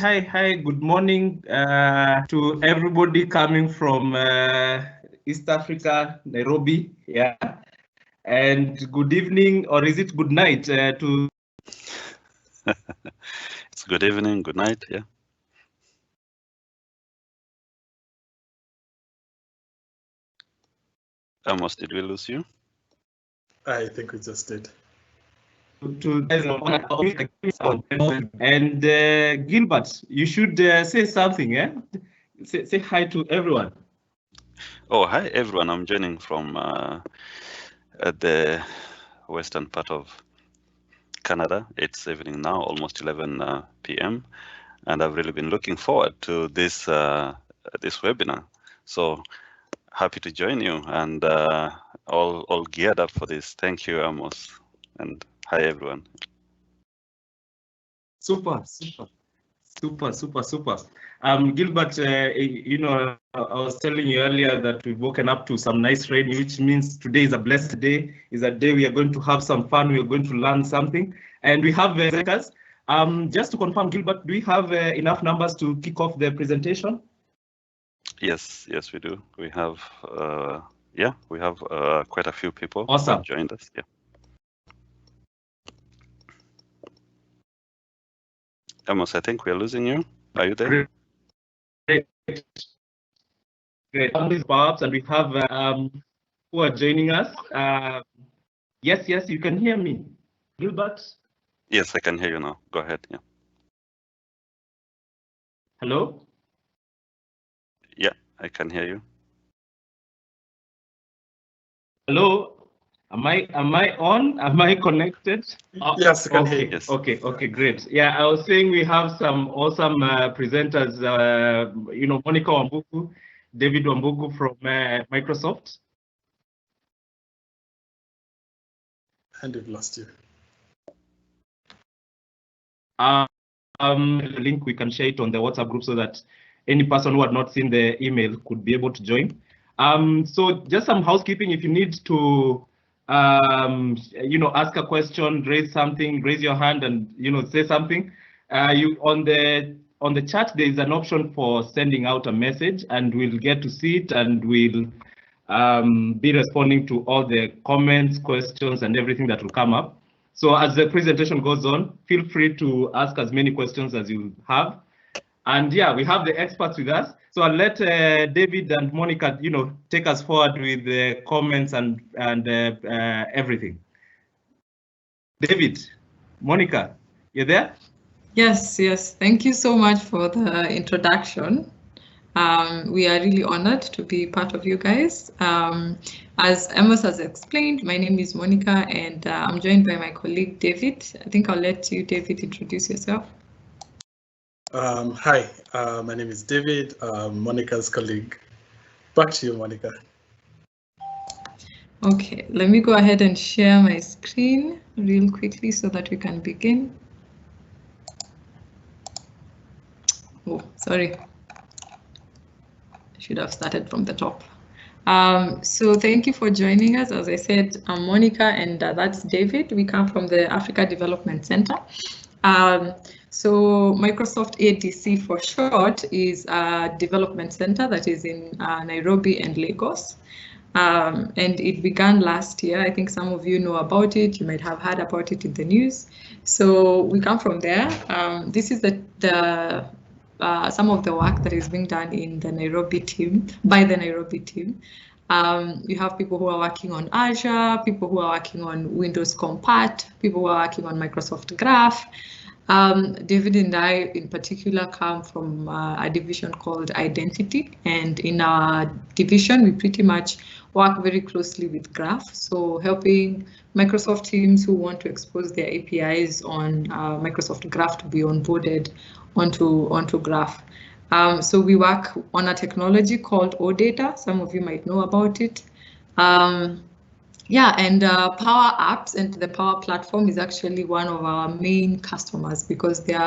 Hi, good morning to everybody coming from East Africa, Nairobi, yeah. And good evening, or is it good night to... It's good evening, good night, yeah. Amos, did we lose you? I think we just did. And Gilbert, you should say something, eh? Say hi to everyone. Oh, hi everyone. I'm joining from the western part of Canada. It's evening now, almost 11 p.m. And I've really been looking forward to this this webinar. So happy to join you and all geared up for this. Thank you, Amos. And hi everyone. Super. Gilbert, you know, I was telling you earlier that we've woken up to some nice rain, which means today is a blessed day. Is a day we are going to have some fun. We are going to learn something, and we have speakers. Just to confirm, Gilbert, do we have enough numbers to kick off the presentation? Yes, we do. We have, quite a few people Awesome. who have joined us. Yeah. Amos, I think we are losing you. Are you there? Great. On these PowerApps, and we have who are joining us. Yes, you can hear me, Gilbert. Yes, I can hear you now. Go ahead. Yeah. Hello. Yeah, I can hear you. Hello. Am I on? Am I connected? Yes, I can hear you. Yes. Okay, great. Yeah, I was saying we have some awesome presenters, you know, Monica Wambugu, David Wambugu from Microsoft. And we've lost you. The link, we can share it on the WhatsApp group so that any person who had not seen the email could be able to join. So just some housekeeping. If you need to you know, ask a question, raise something, raise your hand and, you know, say something. You on the chat, there is an option for sending out a message, and we'll get to see it, and we'll be responding to all the comments, questions, and everything that will come up. So as the presentation goes on, feel free to ask as many questions as you have. And yeah, we have the experts with us. So I'll let David and Monica, you know, take us forward with the comments and everything. David, Monica, you there? Yes. Thank you so much for the introduction. We are really honored to be part of you guys. As Amos has explained, my name is Monica, and I'm joined by my colleague David. I think I'll let you, David, introduce yourself. Hi, my name is David, Monica's colleague. Back to you, Monica. Okay, let me go ahead and share my screen real quickly so that we can begin. Oh, sorry. Should have started from the top. So thank you for joining us. As I said, I'm Monica, and that's David. We come from the Africa Development Center. So Microsoft ADC for short is a development center that is in Nairobi and Lagos. And it began last year. I think some of you know about it. You might have heard about it in the news. So we come from there. This is some of the work that is being done in the Nairobi team, by the Nairobi team. You have people who are working on Azure, people who are working on Windows Compat, people who are working on Microsoft Graph. David and I in particular come from a division called Identity, and in our division we pretty much work very closely with Graph, so helping Microsoft teams who want to expose their APIs on Microsoft Graph to be onboarded onto Graph. So we work on a technology called OData. Some of you might know about it. Yeah, and PowerApps and the Power Platform is actually one of our main customers because they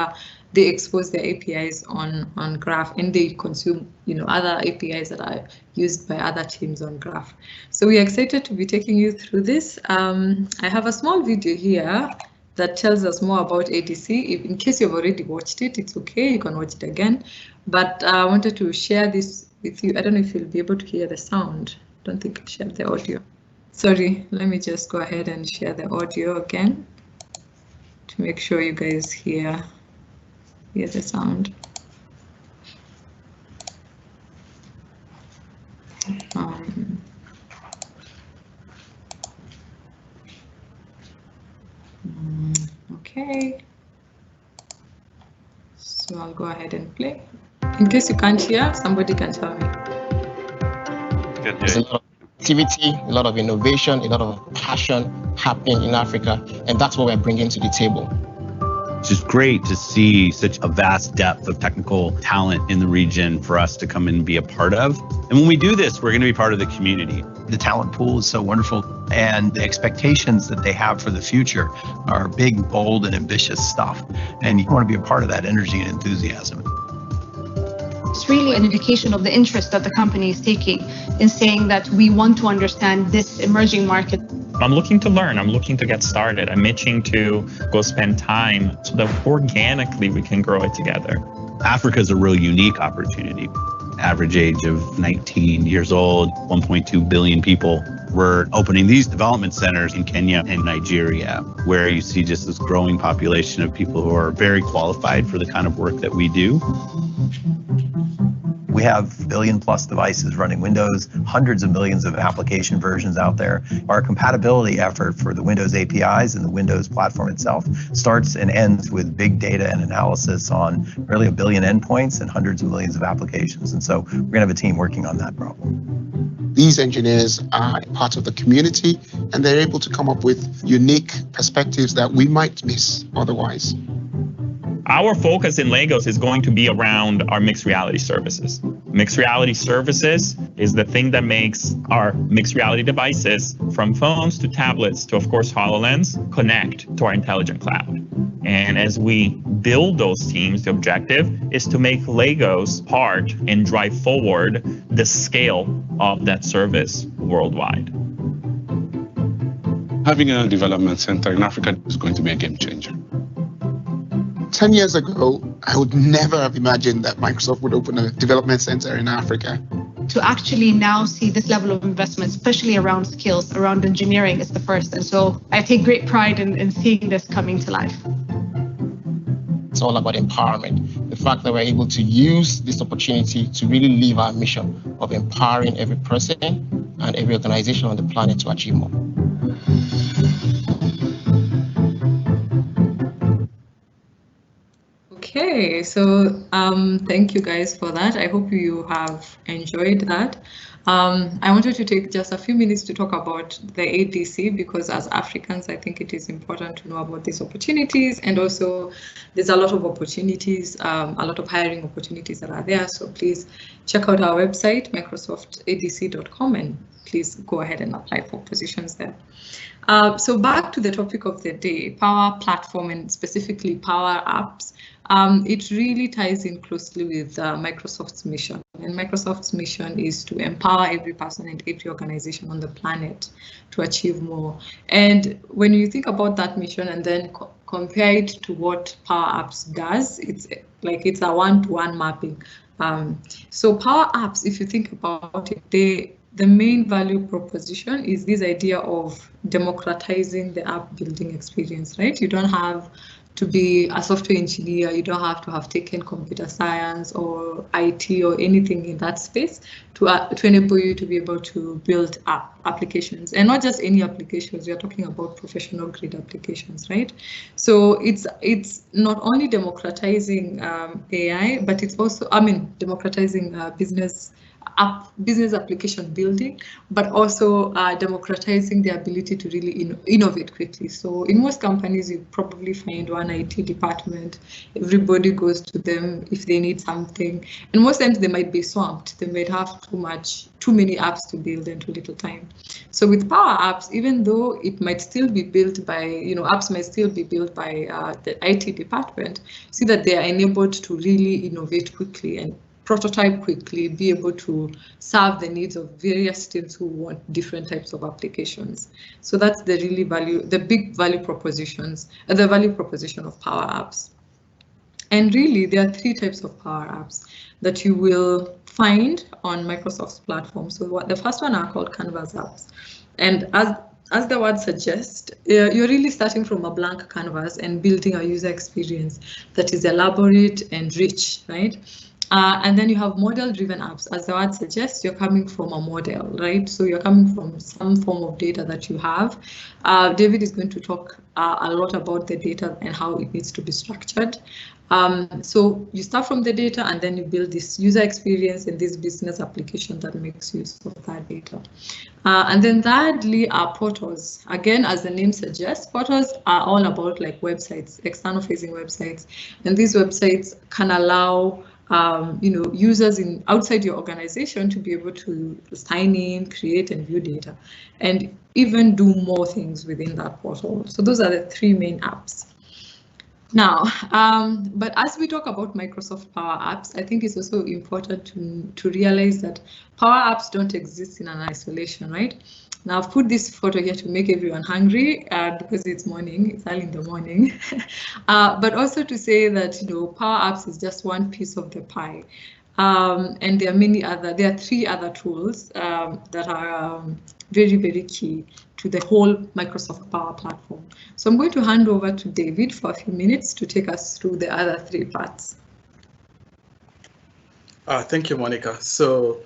expose their APIs on Graph, and they consume, you know, other APIs that are used by other teams on Graph. So we're excited to be taking you through this. I have a small video here that tells us more about ADC. If, in case you've already watched it, it's okay, you can watch it again. But I wanted to share this with you. I don't know if you'll be able to hear the sound. I don't think I shared the audio. Sorry, let me just go ahead and share the audio again to make sure you guys hear the sound. Okay, so I'll go ahead and play. In case you can't hear, somebody can tell me. There's a lot of activity, a lot of innovation, a lot of passion happening in Africa, and that's what we're bringing to the table. It's just great to see such a vast depth of technical talent in the region for us to come and be a part of. And when we do this, we're going to be part of the community. The talent pool is so wonderful, and the expectations that they have for the future are big, bold, and ambitious stuff. And you want to be a part of that energy and enthusiasm. It's really an indication of the interest that the company is taking in saying that we want to understand this emerging market. I'm looking to learn, I'm looking to get started. I'm itching to go spend time so that organically we can grow it together. Africa is a real unique opportunity. Average age of 19 years old, 1.2 billion people. We're opening these development centers in Kenya and Nigeria, where you see just this growing population of people who are very qualified for the kind of work that we do. We have billion-plus devices running Windows, hundreds of millions of application versions out there. Our compatibility effort for the Windows APIs and the Windows platform itself starts and ends with big data and analysis on really 1 billion endpoints and hundreds of millions of applications. And so we're going to have a team working on that problem. These engineers are part of the community, and they're able to come up with unique perspectives that we might miss otherwise. Our focus in Lagos is going to be around our mixed reality services. Mixed reality services is the thing that makes our mixed reality devices, from phones to tablets to, of course, HoloLens, connect to our intelligent cloud. And as we build those teams, the objective is to make Lagos part and drive forward the scale of that service worldwide. Having a development center in Africa is going to be a game changer. 10 years ago, I would never have imagined that Microsoft would open a development center in Africa. To actually now see this level of investment, especially around skills, around engineering, is the first. And so I take great pride in seeing this coming to life. It's all about empowerment. The fact that we're able to use this opportunity to really live our mission of empowering every person and every organization on the planet to achieve more. Okay, so thank you guys for that. I hope you have enjoyed that. I wanted to take just a few minutes to talk about the ADC, because as Africans, I think it is important to know about these opportunities, and also there's a lot of opportunities, a lot of hiring opportunities that are there. So please check out our website, microsoftadc.com, and please go ahead and apply for positions there. So back to the topic of the day, Power Platform, and specifically PowerApps. It really ties in closely with Microsoft's mission, and Microsoft's mission is to empower every person and every organization on the planet to achieve more. And when you think about that mission and then compare it to what PowerApps does, it's like it's a one-to-one mapping. So PowerApps, if you think about it, the main value proposition is this idea of democratizing the app building experience, right? You don't have to be a software engineer, you don't have to have taken computer science or IT or anything in that space to enable you to be able to build applications, and not just any applications. We are talking about professional grade applications, right? So it's not only democratizing AI, but it's also, democratizing business application building, but also democratizing the ability to really innovate quickly. So in most companies, you probably find one IT department, everybody goes to them if they need something, and most times they might be swamped. They might have too many apps to build and too little time. So with PowerApps, even though it might still be built by, apps might still be built by the IT department, see that they are enabled to really innovate quickly and prototype quickly, be able to serve the needs of various teams who want different types of applications. So that's the big value propositions, the value proposition of PowerApps. And really, there are 3 types of PowerApps that you will find on Microsoft's platform. So the first one are called Canvas apps. And as the word suggests, you're really starting from a blank canvas and building a user experience that is elaborate and rich, right? And then you have model-driven apps. As the word suggests, you're coming from a model, right? So you're coming from some form of data that you have. David is going to talk a lot about the data and how it needs to be structured. So you start from the data and then you build this user experience and this business application that makes use of that data. And then thirdly are portals. Again, as the name suggests, portals are all about like websites, external facing websites. And these websites can allow users outside your organization to be able to sign in, create and view data, and even do more things within that portal. So those are the 3 main apps. Now, but as we talk about Microsoft Power Apps, I think it's also important to realize that Power Apps don't exist in an isolation, right? Now I've put this photo here to make everyone hungry because it's morning, it's early in the morning, but also to say that Power Apps is just one piece of the pie, and there are 3 other tools that are very, very key to the whole Microsoft Power Platform. So I'm going to hand over to David for a few minutes to take us through the other 3 parts. Thank you, Monica. So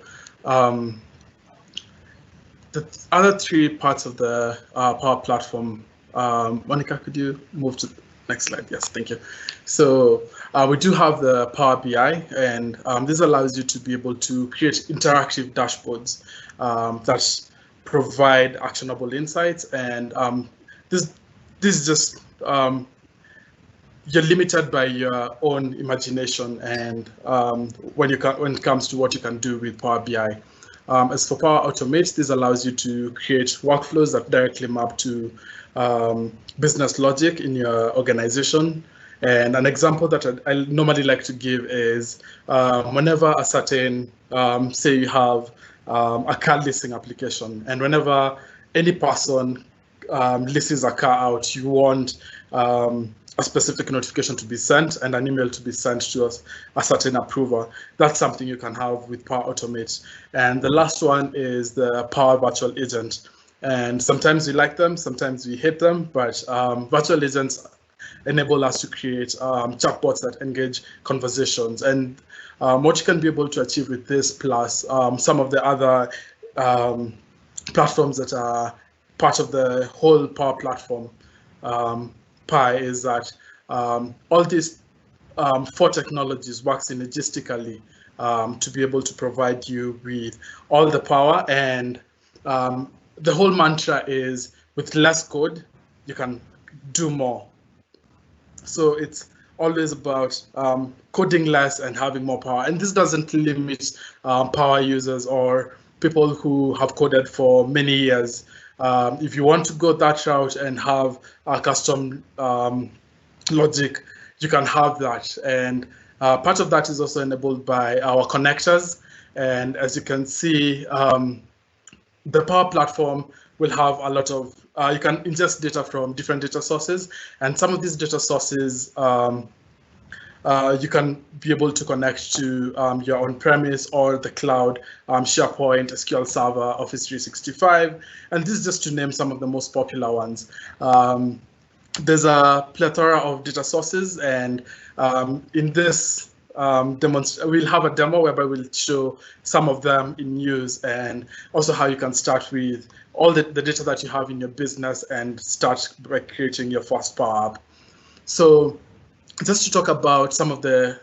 the other 3 parts of the Power Platform, Monica, could you move to the next slide? Yes, thank you. So we do have the Power BI, and this allows you to be able to create interactive dashboards that provide actionable insights. And this is just, you're limited by your own imagination and when it comes to what you can do with Power BI. As for Power Automate, this allows you to create workflows that directly map to business logic in your organization. And an example that I normally like to give is whenever a certain, say you have a car leasing application, and whenever any person leases a car out, you want a specific notification to be sent and an email to be sent to a certain approver. That's something you can have with Power Automate. And the last one is the Power Virtual Agent. And sometimes we like them, sometimes we hate them, but virtual agents enable us to create chatbots that engage conversations. And what you can be able to achieve with this, plus some of the other platforms that are part of the whole Power Platform pie, is that all these 4 technologies work synergistically to be able to provide you with all the power. And the whole mantra is, with less code, you can do more. So it's always about coding less and having more power. And this doesn't limit power users or people who have coded for many years. If you want to go that route and have a custom logic, you can have that. And part of that is also enabled by our connectors. And as you can see, the Power Platform will have a lot of, you can ingest data from different data sources. And some of these data sources, you can be able to connect to your on-premise or the cloud, SharePoint, SQL Server, Office 365. And this is just to name some of the most popular ones. There's a plethora of data sources, and in this we'll have a demo whereby we'll show some of them in use, and also how you can start with all the data that you have in your business and start by creating your first Power App. So just to talk about some of the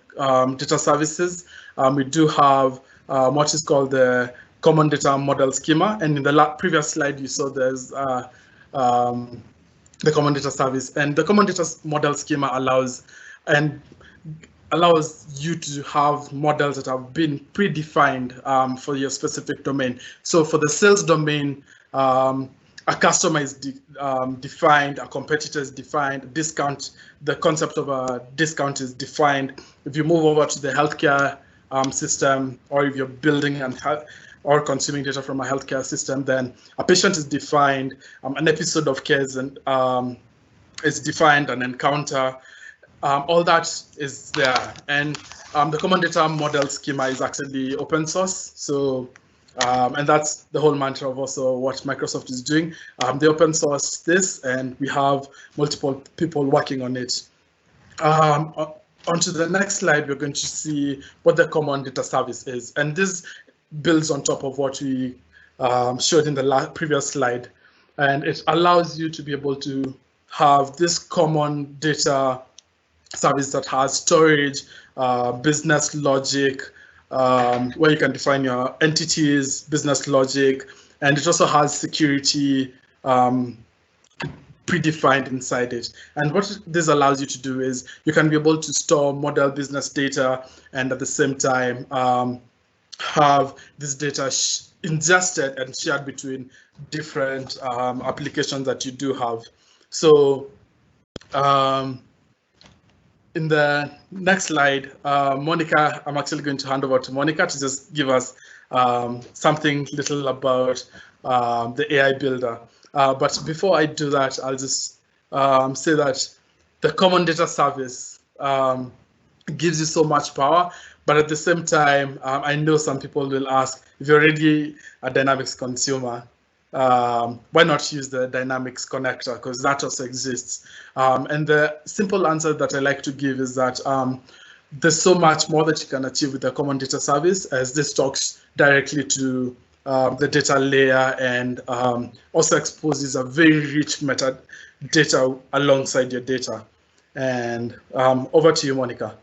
data services, we do have what is called the Common Data Model Schema. And in the previous slide, you saw there's the Common Data Service. And the Common Data Model Schema allows you to have models that have been predefined for your specific domain. So for the sales domain, a customer is defined, a competitor is defined, discount, the concept of a discount is defined. If you move over to the healthcare system, or if you're building or consuming data from a healthcare system, then a patient is defined, an episode of care is defined, an encounter, all that is there. And the common data model schema is actually open source. So, and that's the whole mantra of also what Microsoft is doing. They open source this, and we have multiple people working on it. Onto the next slide, we're going to see what the common data service is. And this builds on top of what we showed in the previous slide. And it allows you to be able to have this common data service that has storage, business logic, where you can define your entities, business logic, and it also has security predefined inside it. And what this allows you to do is you can be able to store model business data and at the same time have this data ingested and shared between different applications that you do have. So in the next slide, Monica, I'm actually going to hand over to Monica to just give us something little about the AI Builder. But before I do that, I'll just say that the common data service gives you so much power, but at the same time, I know some people will ask, if you're already a Dynamics consumer, why not use the Dynamics connector, because that also exists. And the simple answer that I like to give is that there's so much more that you can achieve with the common data service, as this talks directly to the data layer and also exposes a very rich metadata alongside your data. And over to you, Monica.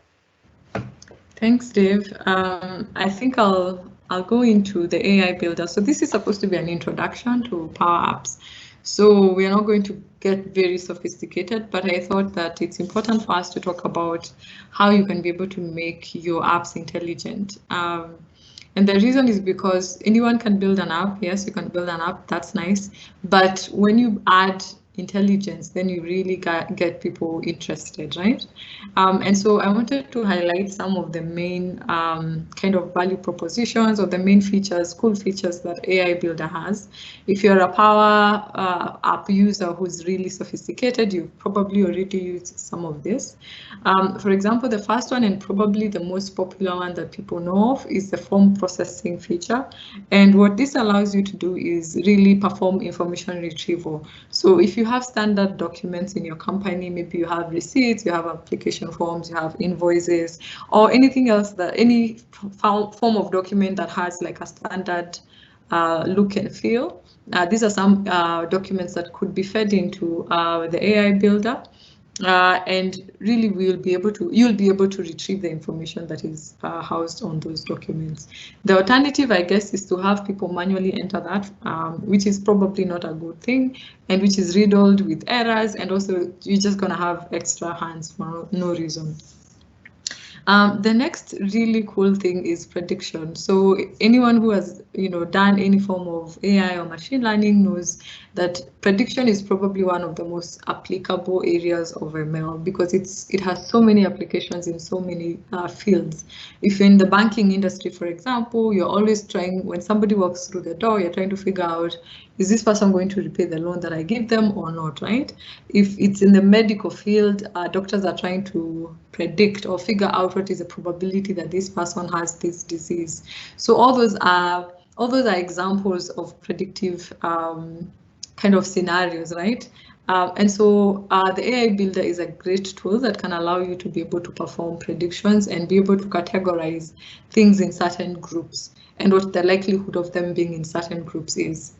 Thanks, Dave. I think I'll go into the AI Builder. So this is supposed to be an introduction to PowerApps. So we are not going to get very sophisticated, but I thought that it's important for us to talk about how you can be able to make your apps intelligent. And the reason is because anyone can build an app. Yes, you can build an app, that's nice. But when you add intelligence, then you really get people interested, right? And so I wanted to highlight some of the main kind of value propositions or the main features, cool features that AI Builder has. If you're a Power App user who's really sophisticated, you've probably already used some of this. For example, the first one and probably the most popular one that people know of is the form processing feature. And what this allows you to do is really perform information retrieval. So if you have standard documents in your company, maybe you have receipts, you have application forms, you have invoices, or anything else, that any form of document that has like a standard look and feel. These are some documents that could be fed into the AI Builder. And really you'll be able to retrieve the information that is housed on those documents. The alternative, I guess, is to have people manually enter that, which is probably not a good thing, and which is riddled with errors, and also you're just going to have extra hands for no reason. The next really cool thing is prediction. So anyone who has done any form of AI or machine learning knows that prediction is probably one of the most applicable areas of ML, because it has so many applications in so many fields. If you're in the banking industry, for example, you're always trying, when somebody walks through the door, you're trying to figure out, is this person going to repay the loan that I give them or not, right? If it's in the medical field, doctors are trying to predict or figure out what is the probability that this person has this disease. So all those are examples of predictive kind of scenarios, right? And so the AI Builder is a great tool that can allow you to be able to perform predictions and be able to categorize things in certain groups and what the likelihood of them being in certain groups is.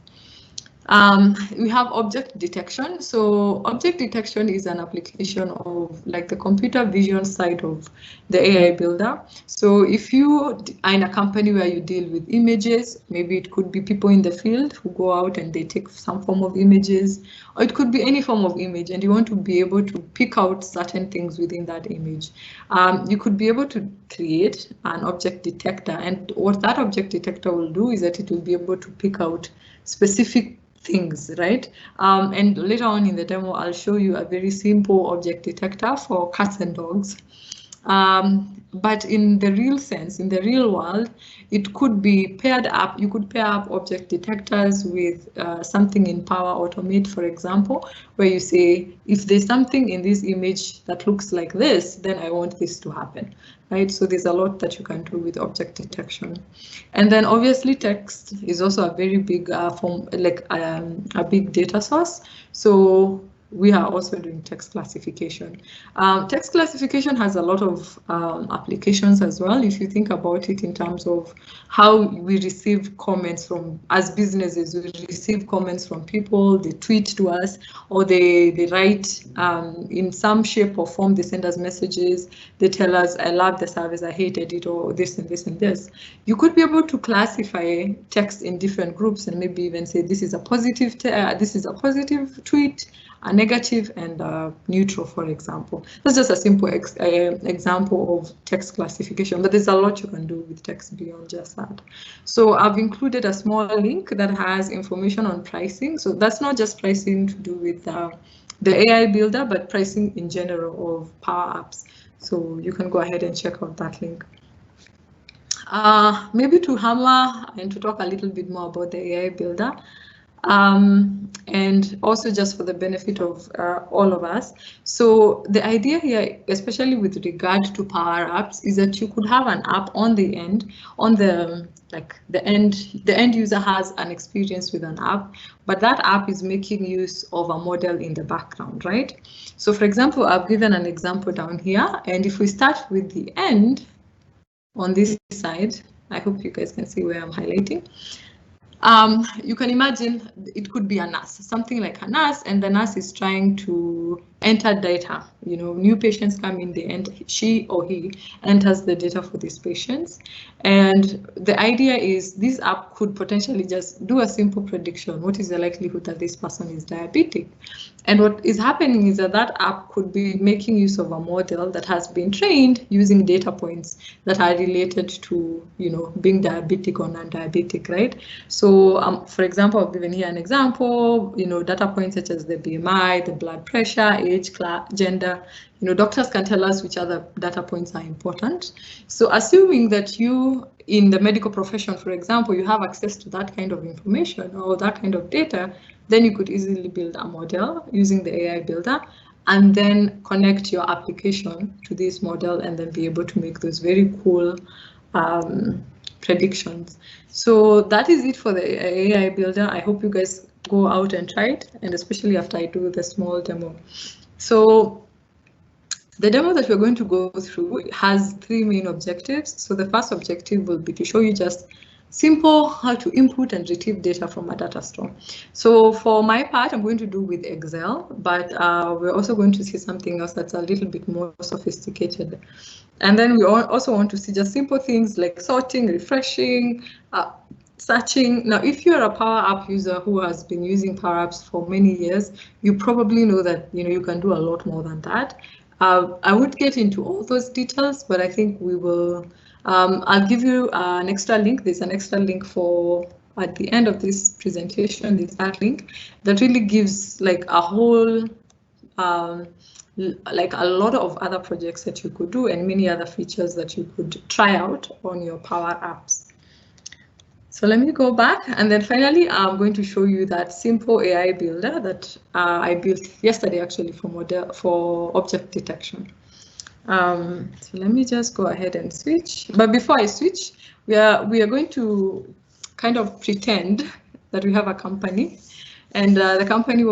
We have object detection. So object detection is an application of like the computer vision side of the AI Builder. So if you are in a company where you deal with images, maybe it could be people in the field who go out and they take some form of images, or it could be any form of image, and you want to be able to pick out certain things within that image. You could be able to create an object detector, and what that object detector will do is that it will be able to pick out specific things, right? And later on in the demo, I'll show you a very simple object detector for cats and dogs. But in the real sense, in the real world, it could be paired up. You could pair up object detectors with something in Power Automate, for example, where you say, if there's something in this image that looks like this, then I want this to happen, right? So there's a lot that you can do with object detection. And then obviously text is also a very big form, like a big data source. So we are also doing text classification. Text classification has a lot of applications as well. If you think about it in terms of how we receive comments from, as businesses, we receive comments from people, they tweet to us, or they write in some shape or form, they send us messages, they tell us, I love the service, I hated it, or this and this and this. You could be able to classify text in different groups and maybe even say, this is a positive tweet, a negative, and neutral, for example. That's just a simple example of text classification, but there's a lot you can do with text beyond just that. So I've included a small link that has information on pricing. So that's not just pricing to do with the AI builder, but pricing in general of PowerApps. So you can go ahead and check out that link. Maybe to hammer and to talk a little bit more about the AI builder. And also just for the benefit of all of us. So the idea here, especially with regard to PowerApps, is that you could have an app on the end, the end user has an experience with an app, but that app is making use of a model in the background, right? So for example, I've given an example down here, and if we start with the end on this side, I hope you guys can see where I'm highlighting. You can imagine it could be a nurse, something like a nurse, and the nurse is trying to enter data. You know, new patients come in, she or he enters the data for these patients. And the idea is this app could potentially just do a simple prediction. What is the likelihood that this person is diabetic? And what is happening is that app could be making use of a model that has been trained using data points that are related to, you know, being diabetic or non-diabetic, right? So, for example, I've given here an example, you know, data points such as the BMI, the blood pressure, age, class, gender. You know, doctors can tell us which other data points are important. So assuming that you, in the medical profession, for example, you have access to that kind of information or that kind of data, then you could easily build a model using the AI builder and then connect your application to this model and then be able to make those very cool predictions. So that is it for the AI builder. I hope you guys go out and try it, and especially after I do the small demo. So the demo that we're going to go through has three main objectives. So the first objective will be to show you just simple how to input and retrieve data from a data store. So for my part, I'm going to do with Excel, but we're also going to see something else that's a little bit more sophisticated. And then we also want to see just simple things like sorting, refreshing, searching. Now, if you're a PowerApp user who has been using PowerApps for many years, you probably know that, you know, you can do a lot more than that. I would get into all those details, but I think we will. I'll give you an extra link. There's an extra link for at the end of this presentation. There's that link that really gives like a whole, like a lot of other projects that you could do and many other features that you could try out on your PowerApps. So let me go back, and then finally I'm going to show you that simple AI builder that I built yesterday actually for object detection. So let me just go ahead and switch. But before I switch, we are going to kind of pretend that we have a company, and the company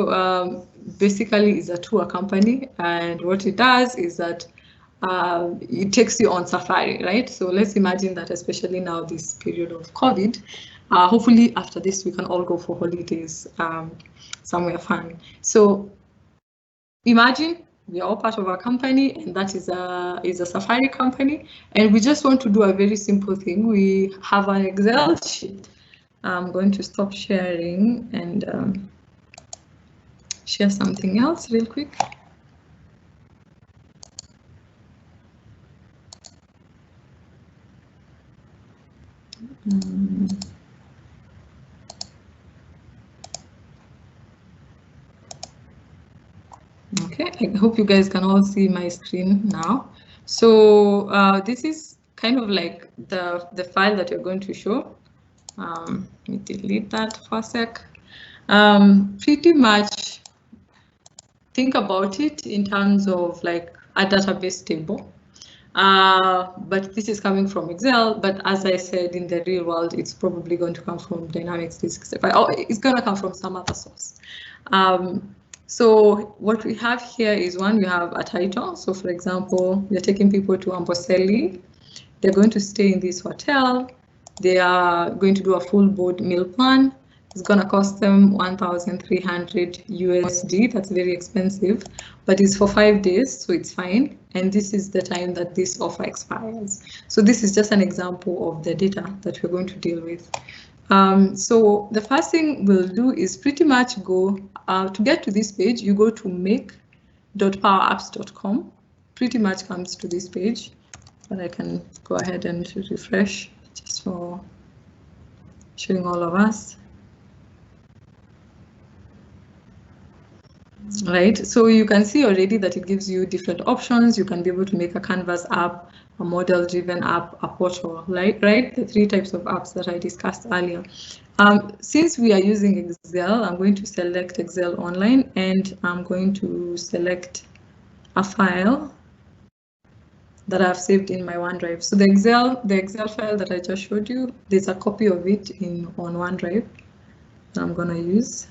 basically is a tour company, and what it does is that it takes you on safari, right? So let's imagine that, especially now this period of COVID, hopefully after this we can all go for holidays somewhere fun. So imagine we are all part of our company, and that is a safari company, and we just want to do a very simple thing. We have an Excel sheet. I'm going to stop sharing and share something else real quick. Okay, I hope you guys can all see my screen now. So this is kind of like the file that you're going to show. Let me delete that for a sec. Pretty much think about it in terms of like a database table. But this is coming from Excel, but as I said, in the real world, it's probably going to come from Dynamics 365. Oh, it's going to come from some other source. So what we have here is one, we have a title. So for example, we're taking people to Amboseli. They're going to stay in this hotel. They are going to do a full board meal plan. It's going to cost them 1,300 USD. That's very expensive, but it's for 5 days, so it's fine. And this is the time that this offer expires. So this is just an example of the data that we're going to deal with. So the first thing we'll do is pretty much go to get to this page. You go to make.powerapps.com. Pretty much comes to this page, but I can go ahead and refresh just for showing all of us. Right, so you can see already that it gives you different options. You can be able to make a Canvas app, a model-driven app, a portal, right? The 3 types of apps that I discussed earlier. Since we are using Excel, I'm going to select Excel Online, and I'm going to select a file that I've saved in my OneDrive. So the Excel file that I just showed you, there's a copy of it on OneDrive that I'm going to use.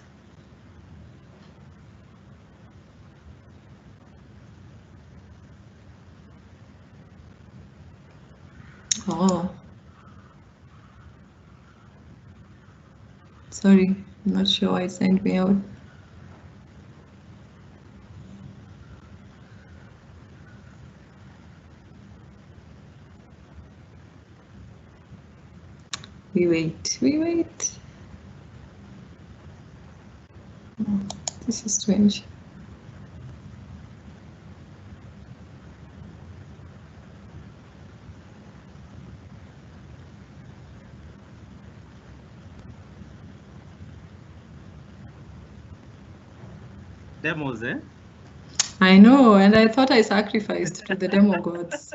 Oh, sorry, I'm not sure why it sent me out. We wait. Oh, this is strange. Demos, eh? I know, and I thought I sacrificed to the demo gods.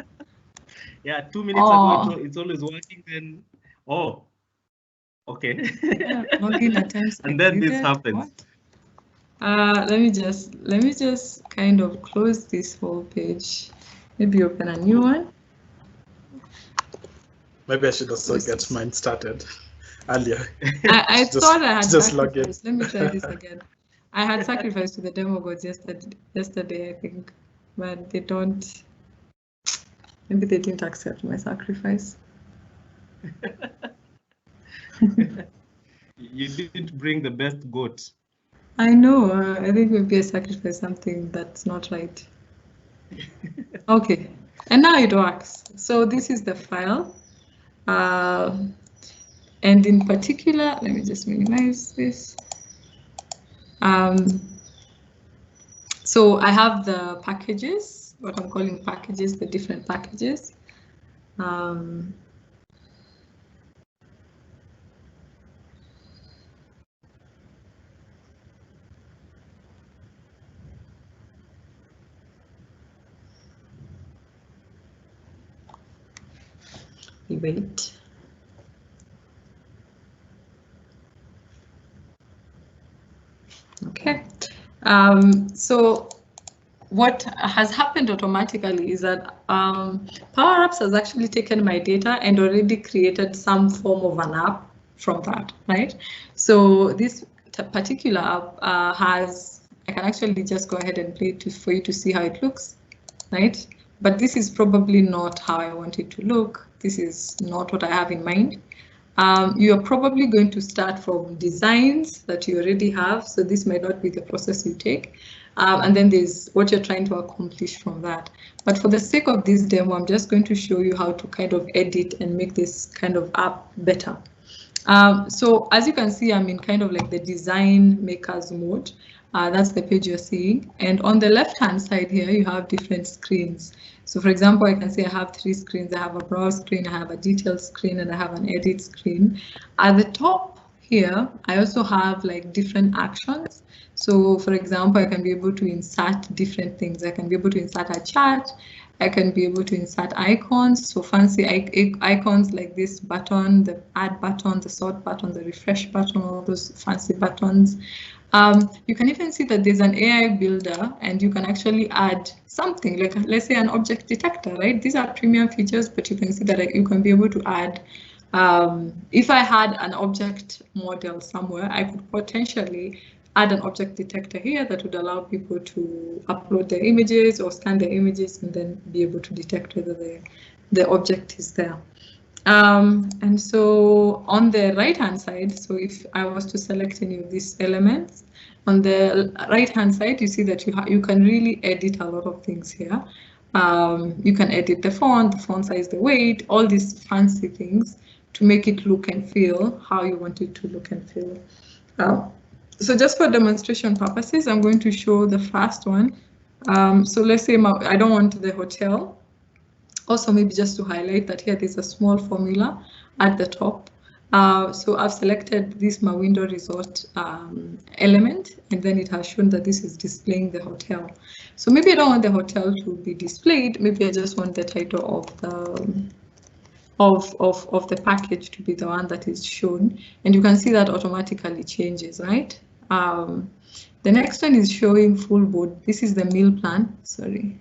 Yeah, 2 minutes ago, it's always working, then, oh, okay. Yeah, login attempts and then this exited. happens. What? Let me just kind of close this whole page. Maybe open a new one. Maybe I should also get mine started earlier. I thought I had just log in. sacrificed. Let me try this again. I had sacrificed to the demo gods yesterday, I think, but they don't. Maybe they didn't accept my sacrifice. You didn't bring the best goat. I know. I think maybe I sacrificed something that's not right. Okay, and now it works. So this is the file. And in particular, let me just minimize this. So I have the packages, what I'm calling packages, the different packages. We wait. Okay, so what has happened automatically is that PowerApps has actually taken my data and already created some form of an app from that, right? So this particular app I can actually just go ahead and play it for you to see how it looks, right? But this is probably not how I want it to look. This is not what I have in mind. You are probably going to start from designs that you already have, so this might not be the process you take. And then there's what you're trying to accomplish from that. But for the sake of this demo, I'm just going to show you how to kind of edit and make this kind of app better. So as you can see, I'm in kind of like the design makers mode. That's the page you're seeing. And on the left-hand side here, you have different screens. So for example, I can say I have 3 screens. I have a browse screen, I have a detail screen, and I have an edit screen. At the top here, I also have like different actions. So for example, I can be able to insert different things. I can be able to insert a chart. I can be able to insert icons, so fancy icons like this button, the add button, the sort button, the refresh button, all those fancy buttons. You can even see that there's an AI builder, and you can actually add something like, let's say, an object detector, right? These are premium features, but you can see that you can be able to add, if I had an object model somewhere, I could potentially add an object detector here that would allow people to upload their images or scan their images and then be able to detect whether the object is there. And so on the right-hand side, so if I was to select any of these elements, on the right-hand side, you see that you can really edit a lot of things here. You can edit the font size, the weight, all these fancy things to make it look and feel how you want it to look and feel. So just for demonstration purposes, I'm going to show the first one. So let's say I don't want the hotel. Also, maybe just to highlight that here there's a small formula at the top. So I've selected this my window resort element, and then it has shown that this is displaying the hotel. So maybe I don't want the hotel to be displayed. Maybe I just want the title of the package to be the one that is shown, and you can see that automatically changes, right? The next one is showing full board. This is the meal plan. Sorry.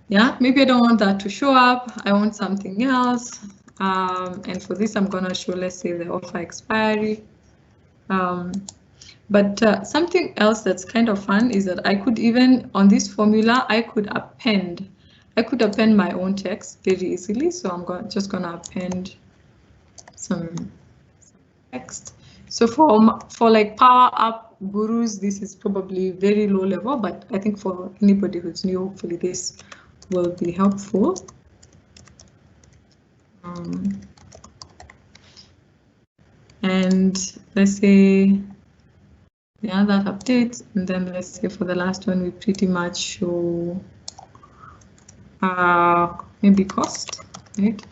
Yeah, maybe I don't want that to show up. I want something else. And for this, I'm gonna show, let's say, the offer expiry. But something else that's kind of fun is that I could even, on this formula, I could append my own text very easily. So I'm just gonna append some text. So for like Power App gurus, this is probably very low level, but I think for anybody who's new, hopefully this will be helpful. And let's say, yeah, that updates. And then let's say for the last one, we pretty much show maybe cost, right?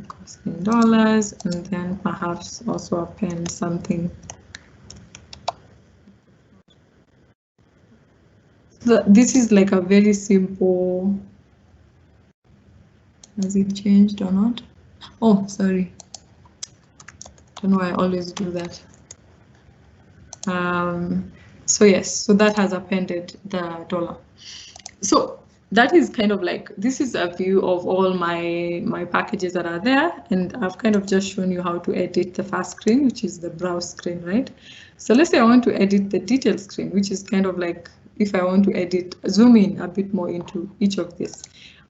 Cost in dollars, and then perhaps also append something. So this is like a very simple. Has it changed or not? Oh, sorry. Don't know why I always do that. So yes, so that has appended the dollar. So that is kind of like, this is a view of all my packages that are there, and I've kind of just shown you how to edit the first screen, which is the browse screen, right? So let's say I want to edit the detail screen, which is kind of like if I want to zoom in a bit more into each of this.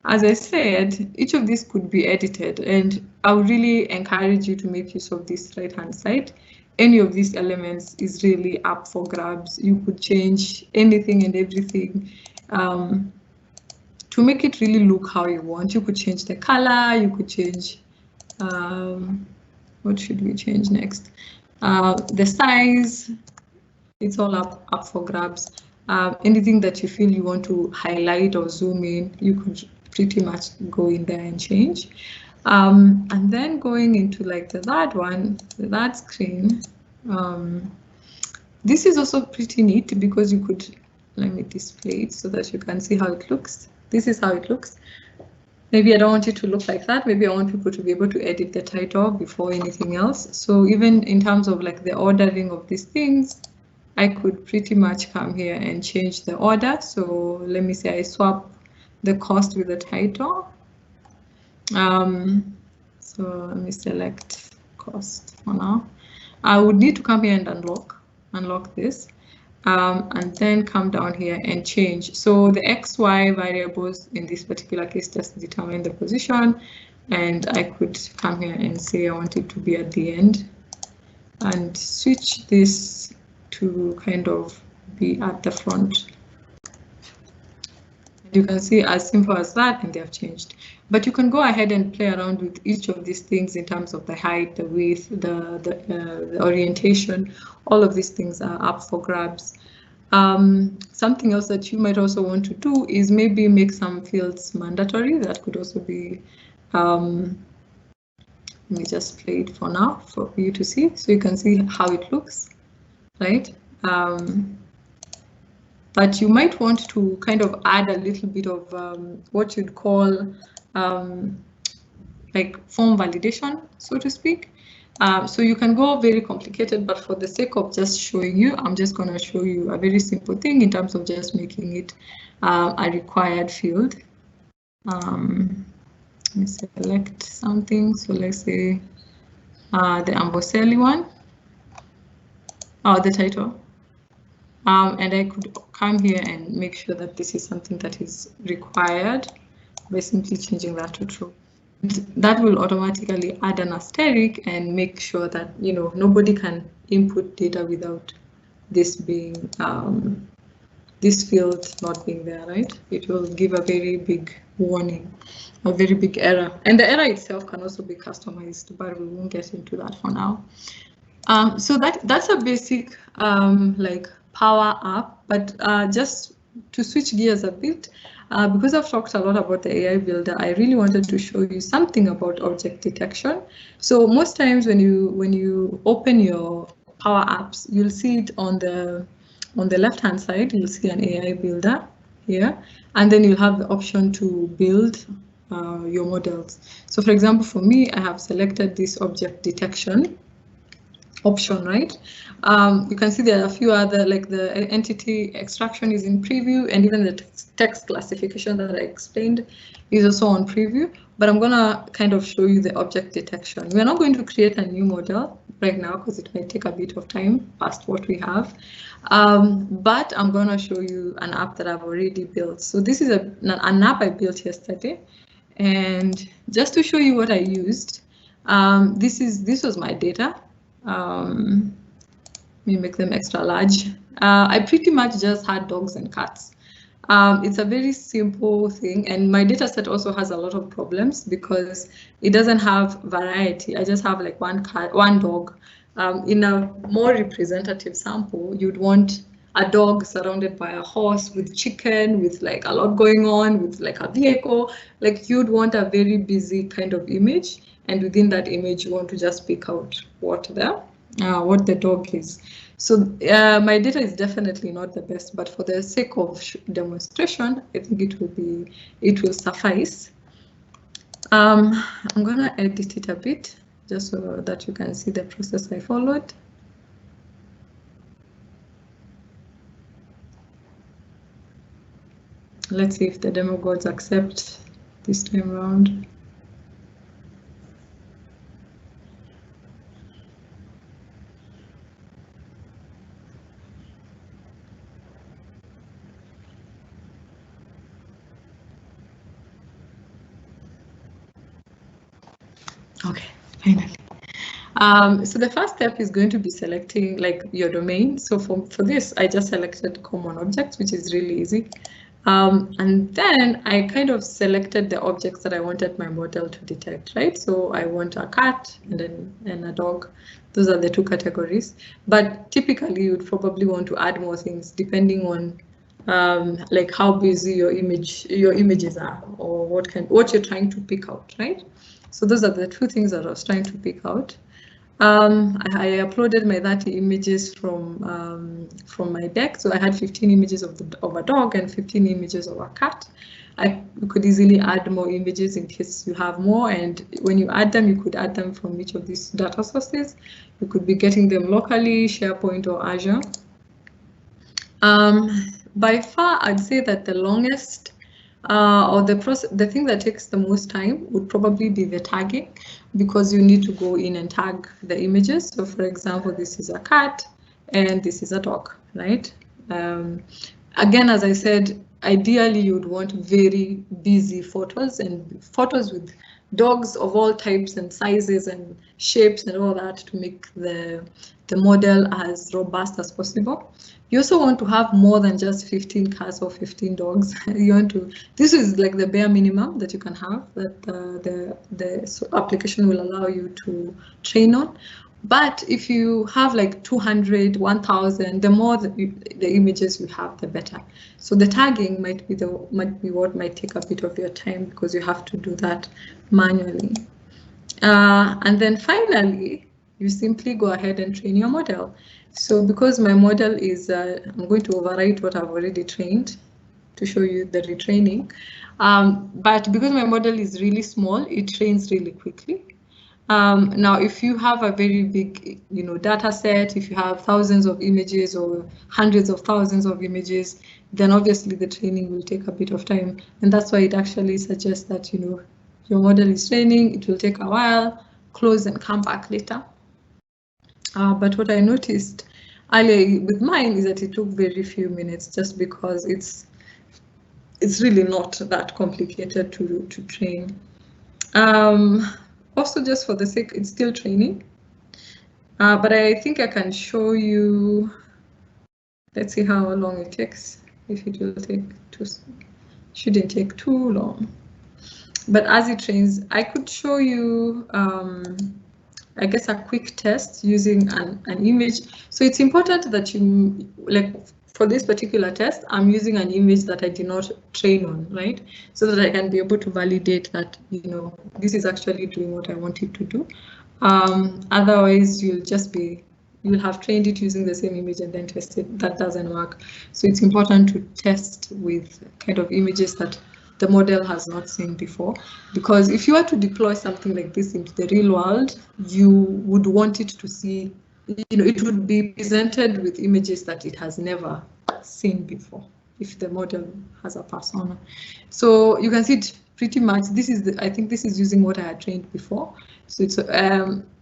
As I said, each of these could be edited, and I would really encourage you to make use of this right-hand side. Any of these elements is really up for grabs. You could change anything and everything to make it really look how you want. You could change the color, you could change, what should we change next? The size, it's all up for grabs. Anything that you feel you want to highlight or zoom in, you could pretty much go in there and change. And then going into like the that screen, this is also pretty neat because you could, let me display it so that you can see how it looks. This is how it looks. Maybe I don't want it to look like that. Maybe I want people to be able to edit the title before anything else. So even in terms of like the ordering of these things, I could pretty much come here and change the order. So let me say I swap the cost with the title. So let me select cost for now. I would need to come here and unlock this, and then come down here and change. So the XY variables in this particular case just determine the position, and I could come here and say I want it to be at the end and switch this to kind of be at the front. You can see as simple as that, and they have changed. But you can go ahead and play around with each of these things in terms of the height, the width, the orientation. All of these things are up for grabs. Something else that you might also want to do is maybe make some fields mandatory. That could also be, let me just play it for now for you to see, so you can see how it looks, right? but you might want to kind of add a little bit of what you'd call like form validation, so to speak. So you can go very complicated, but for the sake of just showing you, I'm just going to show you a very simple thing in terms of just making it a required field. Let me select something. So let's say the Amboseli one, the title. And I could come here and make sure that this is something that is required by simply changing that to true. That will automatically add an asterisk and make sure that, you know, nobody can input data without this being this field not being there, right? It will give a very big warning, a very big error, and the error itself can also be customized, but we won't get into that for now. So that's a basic like Power App, but just to switch gears a bit, because I've talked a lot about the AI builder, I really wanted to show you something about object detection. So most times when you open your Power Apps, you'll see it on the left-hand side. You'll see an AI builder here, and then you'll have the option to build your models. So for example, for me, I have selected this object detection option, right? You can see there are a few other, like the entity extraction is in preview, and even the text classification that I explained is also on preview, but I'm gonna kind of show you the object detection. We're not going to create a new model right now because it might take a bit of time past what we have, but I'm gonna show you an app that I've already built. So this is an app I built yesterday, and just to show you what I used, this was my data. Let me make them extra large. I pretty much just had dogs and cats. It's a very simple thing, and my data set also has a lot of problems because it doesn't have variety. I just have like one cat, one dog. In a more representative sample, you'd want a dog surrounded by a horse with chicken, with like a lot going on, with like a vehicle. Like you'd want a very busy kind of image, and within that image, you want to just pick out what the dog is. So my data is definitely not the best, but for the sake of demonstration, I think it will suffice. I'm gonna edit it a bit just so that you can see the process I followed. Let's see if the demo gods accept this time around. Okay, finally. So the first step is going to be selecting like your domain. So for this, I just selected common objects, which is really easy. And then I kind of selected the objects that I wanted my model to detect, right? So I want a cat and a dog. Those are the two categories. But typically, you'd probably want to add more things depending on like how busy your images are, or what you're trying to pick out, right? So those are the two things that I was trying to pick out. I uploaded my 30 images from my deck. So I had 15 images of a dog and 15 images of a cat. You could easily add more images in case you have more, and when you add them, you could add them from each of these data sources. You could be getting them locally, SharePoint or Azure. By far, I'd say that the longest or the thing that takes the most time would probably be the tagging, because you need to go in and tag the images. So for example, this is a cat and this is a dog, right? Again, as I said, ideally you'd want very busy photos, and photos with dogs of all types and sizes and shapes and all that to make the model as robust as possible. You also want to have more than just 15 cats or 15 dogs. You want to, this is like the bare minimum that you can have, that the application will allow you to train on. But if you have like 200, 1,000, the more the images you have, the better. So the tagging might be what might take a bit of your time, because you have to do that manually. And then finally, you simply go ahead and train your model. So because my model is, I'm going to overwrite what I've already trained to show you the retraining. But because my model is really small, it trains really quickly. Now, if you have a very big, data set, if you have thousands of images or hundreds of thousands of images, then obviously the training will take a bit of time. And that's why it actually suggests that, your model is training, it will take a while, close and come back later. But what I noticed earlier with mine is that it took very few minutes, just because it's really not that complicated to train. Also, just for the sake, it's still training. But I think I can show you, let's see how long it takes. If it will take shouldn't take too long. But as it trains, I could show you, I guess, a quick test using an image. So it's important that you, like for this particular test, I'm using an image that I did not train on, right? So that I can be able to validate that, this is actually doing what I want it to do. Otherwise, you'll have trained it using the same image and then test it. That doesn't work. So it's important to test with kind of images that the model has not seen before, because if you were to deploy something like this into the real world, you would want it to see, it would be presented with images that it has never seen before, if the model has a persona. So you can see it pretty much. This is I think this is using what I had trained before. So it's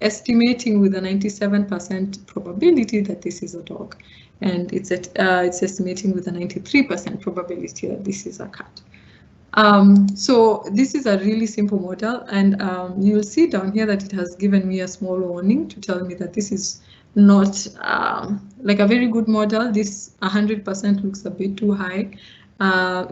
estimating with a 97% probability that this is a dog, and it's estimating with a 93% probability that this is a cat. So this is a really simple model, and you'll see down here that it has given me a small warning to tell me that this is not like a very good model. This 100% looks a bit too high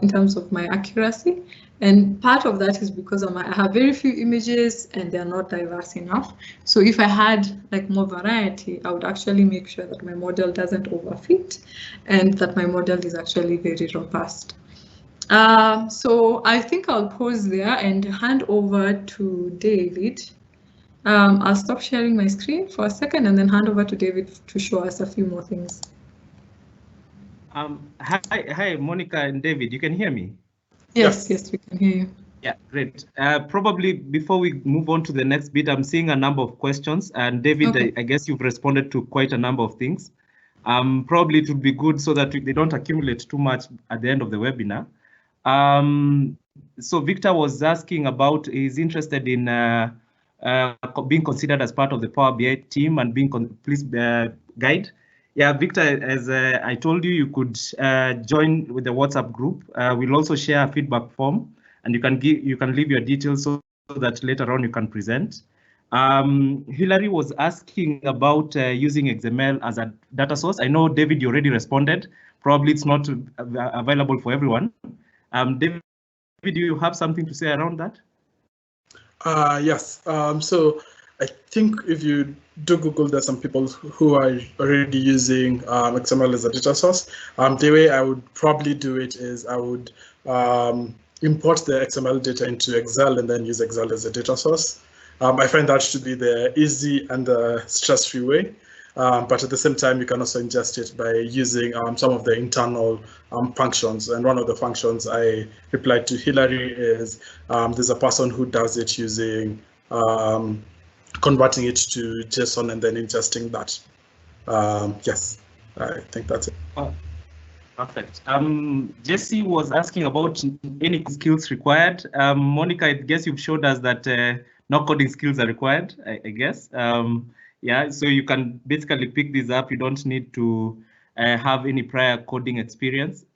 in terms of my accuracy. And part of that is because I have very few images and they're not diverse enough. So if I had like more variety, I would actually make sure that my model doesn't overfit and that my model is actually very robust. So I think I'll pause there and hand over to David. I'll stop sharing my screen for a second and then hand over to David to show us a few more things. Hi, Monica and David, you can hear me? Yes, we can hear you. Yeah, great. Probably before we move on to the next bit, I'm seeing a number of questions, and David, okay. I guess you've responded to quite a number of things. Probably it would be good so that they don't accumulate too much at the end of the webinar. So Victor was asking about, he's interested in being considered as part of the Power BI team and being, please guide. Yeah, Victor, as I told you, you could join with the WhatsApp group. We'll also share a feedback form, and you can leave your details so that later on you can present. Hilary was asking about using XML as a data source. I know, David, you already responded. Probably it's not available for everyone. David, do you have something to say around that? Yes. So I think if you do Google, there's some people who are already using XML as a data source. The way I would probably do it is I would import the XML data into Excel and then use Excel as a data source. I find that to be the easy and the stress-free way. But at the same time, you can also ingest it by using some of the internal functions. And one of the functions I replied to Hilary is there's a person who does it using converting it to JSON and then ingesting that. Yes, I think that's it. Oh, perfect. Jesse was asking about any skills required. Monica, I guess you've showed us that no coding skills are required, I guess. Yeah, so you can basically pick this up. You don't need to have any prior coding experience.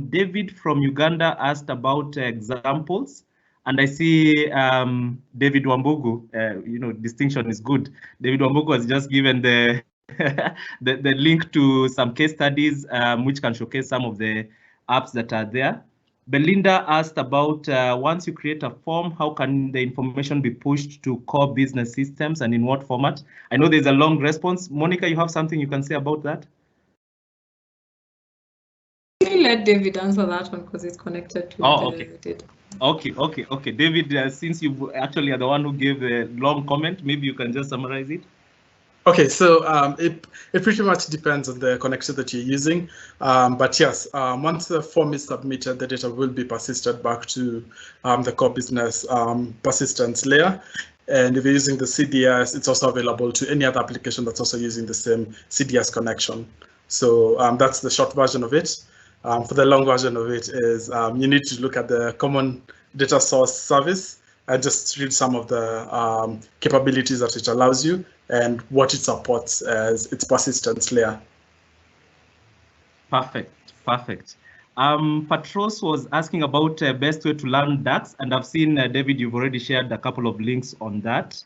David from Uganda asked about examples, and I see David Wambugu. Distinction is good. David Wambugu has just given the the link to some case studies which can showcase some of the apps that are there. Belinda asked about once you create a form, how can the information be pushed to core business systems and in what format? I know there's a long response. Monica, you have something you can say about that? I'll let David answer that one because it's connected to the data. Okay. David, since you actually are the one who gave the long comment, maybe you can just summarize it. Okay, so it pretty much depends on the connection that you're using. But yes, once the form is submitted, the data will be persisted back to the core business persistence layer. And if you're using the CDS, it's also available to any other application that's also using the same CDS connection. So that's the short version of it. For the long version of it is you need to look at the common data source service and just read some of the capabilities that it allows you and what it supports as its persistence layer. Perfect, perfect. Patros was asking about best way to learn DAX, and I've seen, David, you've already shared a couple of links on that.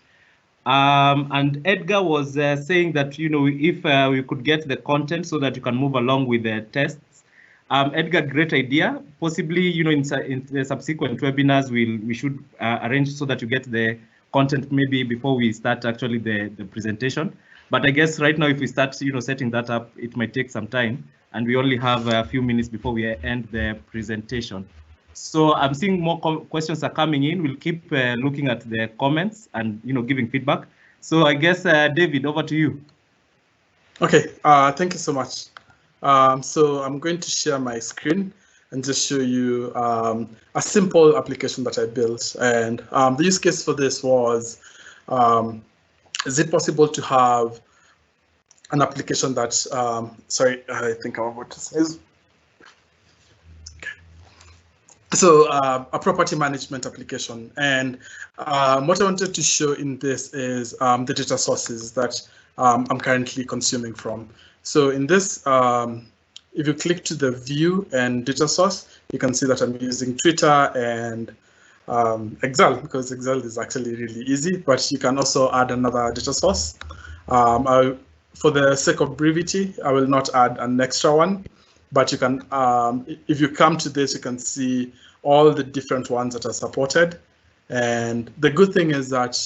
And Edgar was saying that, you know, if we could get the content so that you can move along with the tests. Edgar, great idea. Possibly, you know, in the subsequent webinars, we should arrange so that you get the content maybe before we start actually the presentation. But I guess right now, if we start, you know, setting that up, it might take some time, and we only have a few minutes before we end the presentation. So I'm seeing more questions are coming in. We'll keep looking at the comments and, you know, giving feedback. So I guess, David, over to you. Okay, thank you so much. So I'm going to share my screen and just show you a simple application that I built. And the use case for this was, is it possible to have an application that, sorry, I think I'm about to say. So a property management application. And what I wanted to show in this is the data sources that I'm currently consuming from. So in this, if you click to the view and data source, you can see that I'm using Twitter and Excel, because Excel is actually really easy, but you can also add another data source. For the sake of brevity, I will not add an extra one, but you can, if you come to this, you can see all the different ones that are supported. And the good thing is that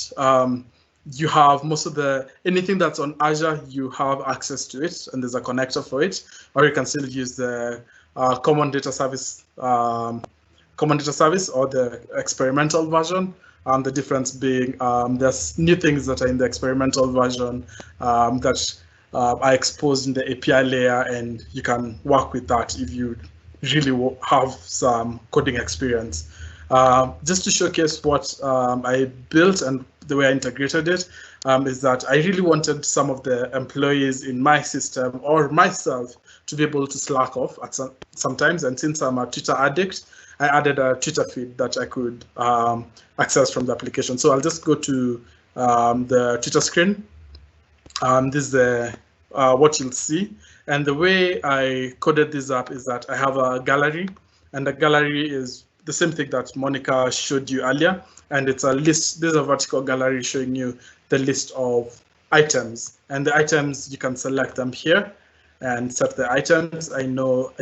you have most of anything that's on Azure, you have access to it, and there's a connector for it, or you can still use the common data service or the experimental version. The difference being there's new things that are in the experimental version that are exposed in the API layer, and you can work with that if you really have some coding experience. Just to showcase what I built and the way I integrated it, is that I really wanted some of the employees in my system or myself to be able to slack off at sometimes. And since I'm a Twitter addict, I added a Twitter feed that I could access from the application. So I'll just go to the Twitter screen. This is what you'll see. And the way I coded this up is that I have a gallery, and the gallery is the same thing that Monica showed you earlier. And it's a list. This is a vertical gallery showing you the list of items. And the items, you can select them here and set the items. I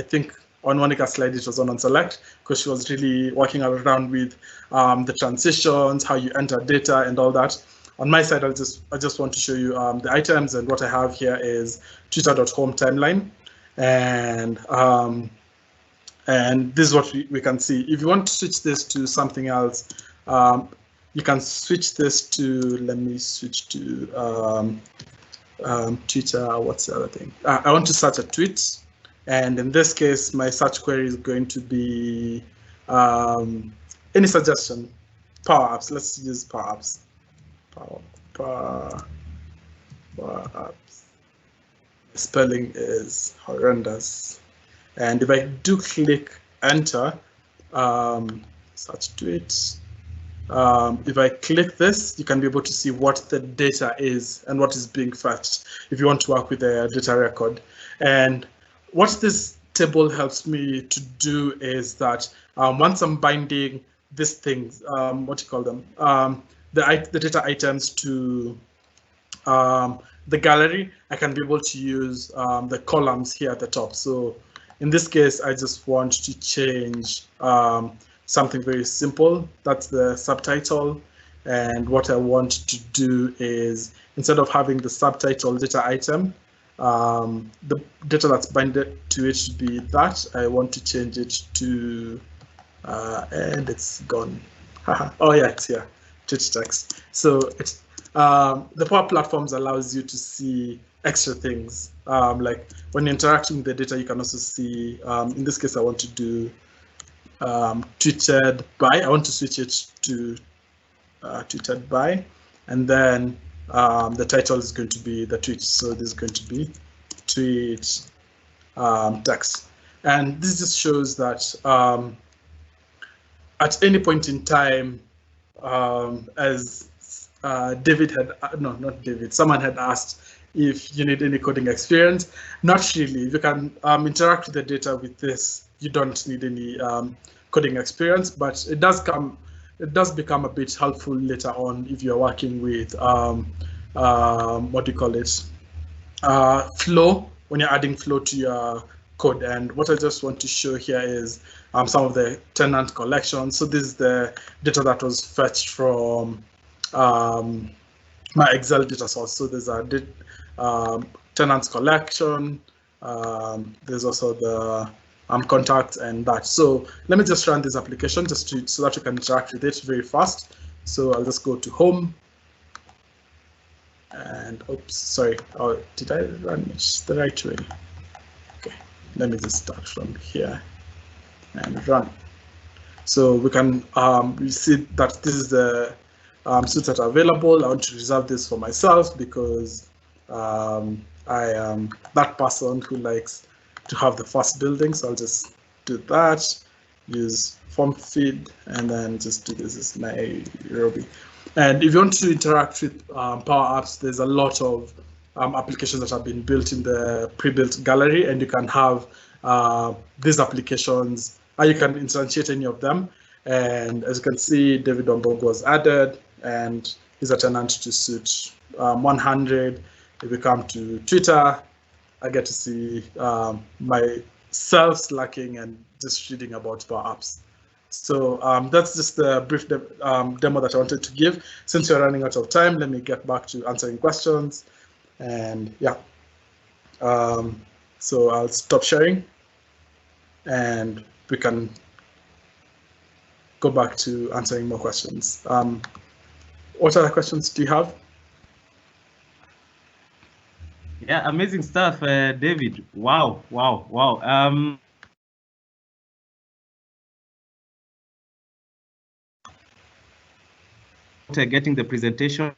think on Monica's slide, it was on select, because she was really working around with the transitions, how you enter data and all that. On my side, I just want to show you the items, and what I have here is twitter.home timeline. And this is what we can see. If you want to switch this to something else, you can switch this to, let me switch to Twitter. What's the other thing? I want to search a tweet. And in this case, my search query is going to be any suggestion. PowerApps. Let's use PowerApps. PowerApps. Spelling is horrendous. And if I do click enter, search tweets, if I click this, you can be able to see what the data is and what is being fetched if you want to work with a data record. And what this table helps me to do is that once I'm binding these things, what do you call them? The data items to the gallery, I can be able to use the columns here at the top. So in this case, I just want to change something very simple. That's the subtitle. And what I want to do is, instead of having the subtitle data item, the data that's binded to it should be that. I want to change it to, and it's gone. Oh yeah, it's here, tweet text. So the Power Platforms allows you to see extra things. Like when you're interacting with the data, you can also see, in this case, I want to do tweeted by. I want to switch it to tweeted by, and then the title is going to be the tweet. So this is going to be tweet text. And this just shows that at any point in time, as David had, no, not David, someone had asked if you need any coding experience. Not really. If you can interact with the data with this, you don't need any coding experience, but it does become a bit helpful later on if you're working with what do you call it, flow, when you're adding flow to your code. And what I just want to show here is some of the tenant collections. So this is the data that was fetched from my Excel data source. So there's a tenants collection. There's also the contacts and that. So let me just run this application just so that you can interact with it very fast. So I'll just go to home. And oops, sorry. Oh, did I run it the right way? Okay, let me just start from here and run. So we can we see that this is the suits that are available. I want to reserve this for myself because I am that person who likes to have the fast building. So I'll just do that, use form feed, and then just do this as Nairobi. And if you want to interact with PowerApps, there's a lot of applications that have been built in the pre-built gallery, and you can have these applications, you can instantiate any of them. And as you can see, David Wambugu was added, and he's a tenant to suit 100. If we come to Twitter, I get to see myself slacking and just reading about PowerApps. So that's just the brief demo that I wanted to give. Since we're running out of time, let me get back to answering questions. And yeah, so I'll stop sharing and we can go back to answering more questions. What other questions do you have? Yeah, amazing stuff, David. Wow, wow, wow. Getting the presentation.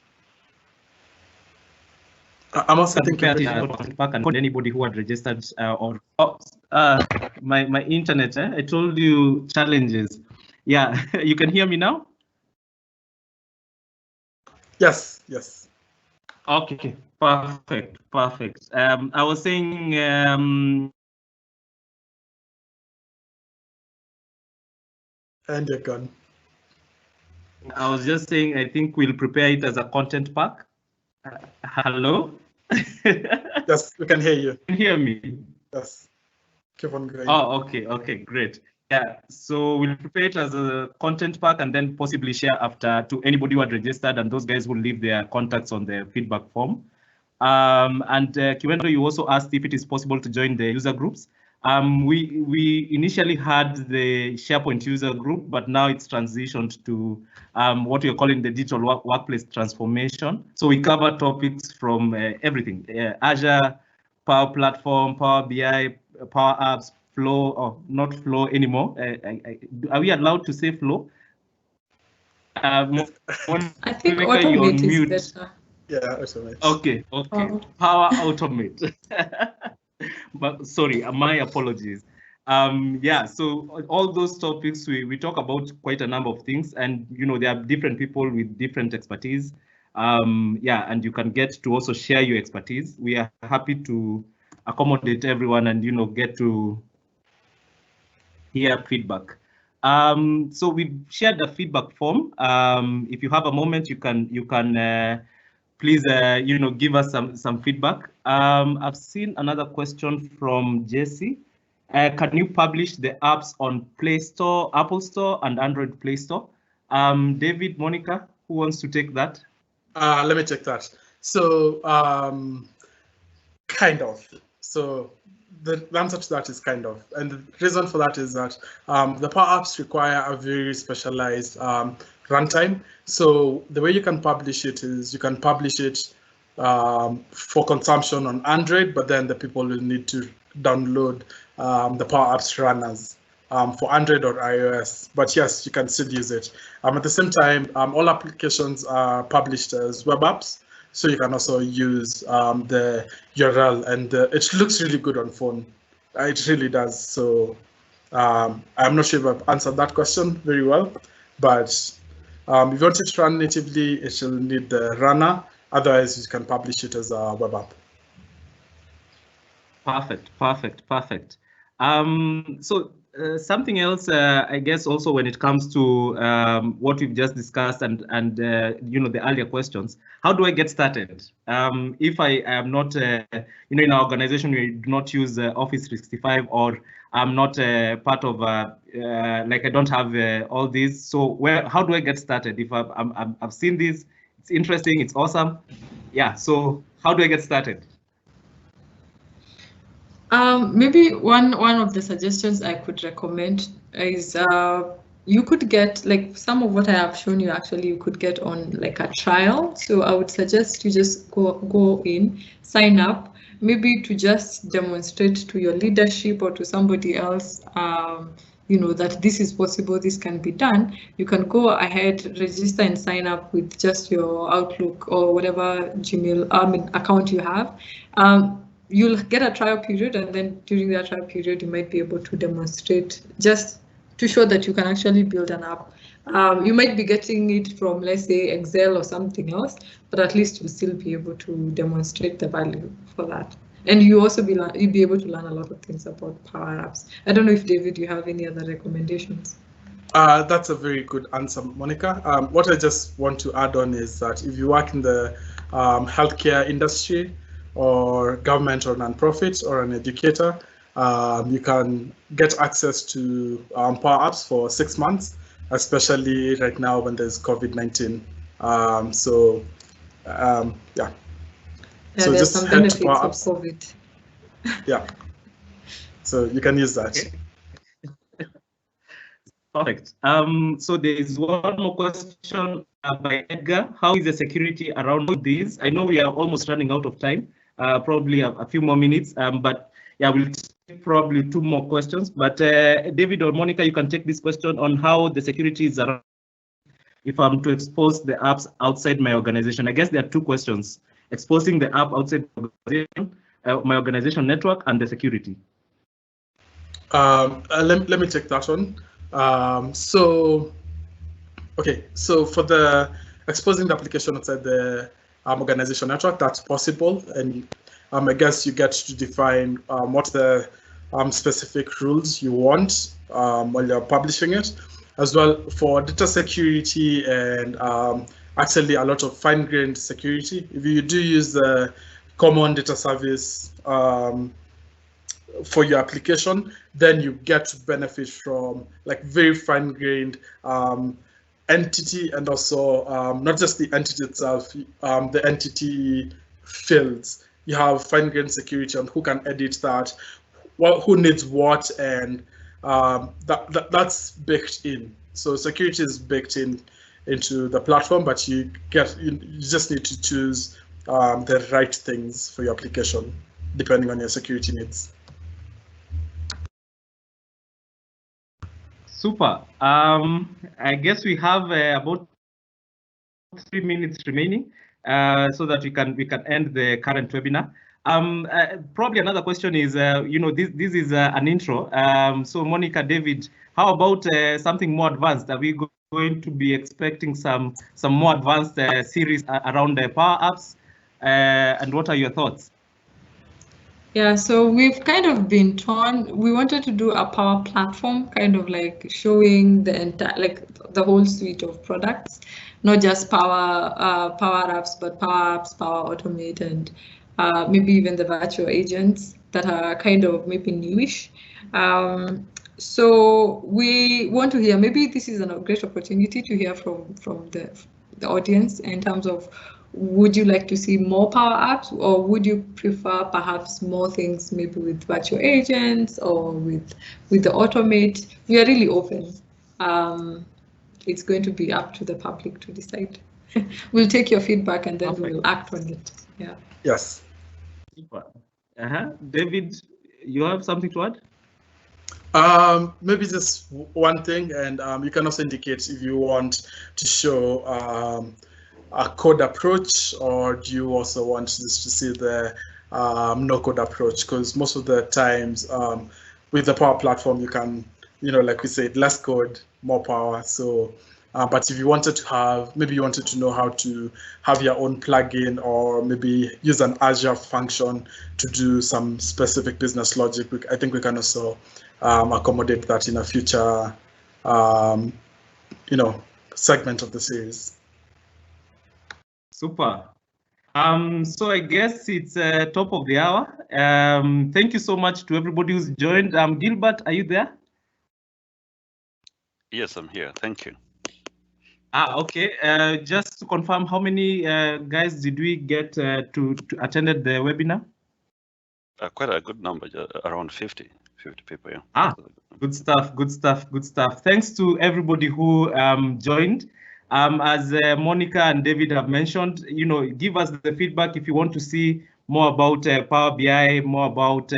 I'm also thinking anybody who had registered or my internet. I told you challenges. Yeah, you can hear me now. Yes, yes. Okay, perfect, perfect. I was saying. And you're gone. I was just saying, I think we'll prepare it as a content pack. Hello? Yes, we can hear you. Can you hear me? Yes. Keep on going. Oh, okay, okay, great. Yeah, so we'll prepare it as a content pack and then possibly share after to anybody who had registered, and those guys will leave their contacts on the feedback form. And Kiwendo, you also asked if it is possible to join the user groups. We initially had the SharePoint user group, but now it's transitioned to what we're calling the digital workplace transformation. So we cover topics from everything, Azure, Power Platform, Power BI, Power Apps, Flow, or not Flow anymore. Are we allowed to say Flow? I think Automate is better. Yeah, Automate. Okay, okay. Power Automate. But sorry, my apologies. Yeah, so all those topics we talk about quite a number of things, and you know there are different people with different expertise. Yeah, and you can get to also share your expertise. We are happy to accommodate everyone and you know get to hear feedback. So we shared the feedback form. If you have a moment, you can please you know give us some feedback. I've seen another question from Jesse. Can you publish the apps on Play Store, Apple Store, and Android Play Store? David, Monica, who wants to take that? Let me take that. So kind of. So the answer to that is kind of, and the reason for that is that the Power Apps require a very specialized runtime. So the way you can publish it is you can publish it for consumption on Android, but then the people will need to download the PowerApps runners for Android or iOS. But yes, you can still use it. At the same time, all applications are published as web apps, so you can also use the URL, and it looks really good on phone. It really does. So I'm not sure if I've answered that question very well, but if you want it to run natively, it will need the runner. Otherwise, you can publish it as a web app. Perfect. So something else, I guess, also when it comes to what we've just discussed and the earlier questions, how do I get started? If I am not, in our organization, we do not use Office 365, or I'm not part of, like I don't have all these. So how do I get started? If I've seen this, it's interesting, it's awesome. Yeah, so how do I get started? Maybe one of the suggestions I could recommend is you could get, like, some of what I have shown you, actually you could get on like a trial. So I would suggest you just go in, sign up, maybe to just demonstrate to your leadership or to somebody else, that this is possible, this can be done. You can go ahead, register and sign up with just your Outlook or whatever Gmail account you have. You'll get a trial period, and then during that trial period, you might be able to demonstrate, just to show that you can actually build an app. You might be getting it from, let's say, Excel or something else, but at least you'll still be able to demonstrate the value for that. And you'll be able to learn a lot of things about PowerApps. I don't know if, David, you have any other recommendations? That's a very good answer, Monica. What I just want to add on is that if you work in the healthcare industry, or government or non-profit, or an educator, you can get access to PowerApps for 6 months, especially right now when there's COVID-19. Yeah. So there's just some head to benefits PowerApps. of COVID. Yeah. So you can use that. Okay. Perfect. So there is one more question by Edgar. How is the security around these? I know we are almost running out of time, probably a few more minutes, but yeah, we'll take probably 2 more questions. But David or Monica, you can take this question on how the security is around if I'm to expose the apps outside my organization. I guess there are 2 questions: exposing the app outside my organization network, and the security. Let me take that one. So for the exposing the application outside the organization network, that's possible, and I guess you get to define what the specific rules you want while you're publishing it. As well, for data security and actually a lot of fine-grained security, if you do use the common data service for your application, then you get to benefit from like very fine-grained entity, and also not just the entity itself, the entity fields. You have fine-grained security on who can edit that, who needs what, and that's baked in. So security is baked into the platform, but you just need to choose the right things for your application depending on your security needs. Super. I guess we have about 3 minutes remaining, so that we can end the current webinar. Probably another question is, this is an intro. So Monica, David, how about something more advanced? Are we going to be expecting some more advanced series around the PowerApps? And what are your thoughts? Yeah, so we've kind of been torn. We wanted to do a Power Platform, kind of like showing the entire, like the whole suite of products, not just PowerApps, but PowerApps, Power Automate, and maybe even the virtual agents that are kind of maybe newish. So we want to hear, maybe this is a great opportunity to hear from the audience in terms of, would you like to see more PowerApps, or would you prefer perhaps more things maybe with virtual agents or with the Automate? We are really open. it's going to be up to the public to decide. We'll take your feedback and then we'll act on it. Yeah. Yes. Super. David, you have something to add? Maybe just one thing, and you can also indicate if you want to show a code approach, or do you also want just to see the no code approach? Because most of the times with the Power Platform, you can, like we said, less code, more power. So, but if you wanted to have, maybe you wanted to know how to have your own plugin, or maybe use an Azure function to do some specific business logic, I think we can also accommodate that in a future, segment of the series. Super. So I guess it's top of the hour. Thank you so much to everybody who's joined. Gilbert, are you there? Yes, I'm here. Thank you. Okay. Just to confirm, how many guys did we get to attended the webinar? Quite a good number, around 50 people. Yeah. Good stuff. Good stuff. Good stuff. Thanks to everybody who joined. As Monica and David have mentioned, give us the feedback if you want to see more about Power BI, more about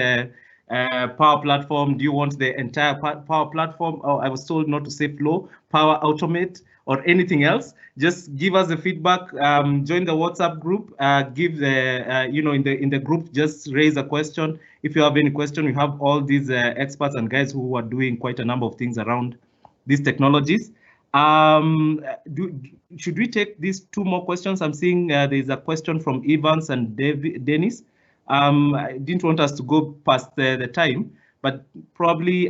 Power Platform. Do you want the entire Power Platform? Or I was told not to say Flow, Power Automate, or anything else. Just give us the feedback. Join the WhatsApp group. Give the in the group. Just raise a question. If you have any question, we have all these experts and guys who are doing quite a number of things around these technologies. Should we take these two more questions? I'm seeing there's a question from Evans and Dennis. I didn't want us to go past the time, but probably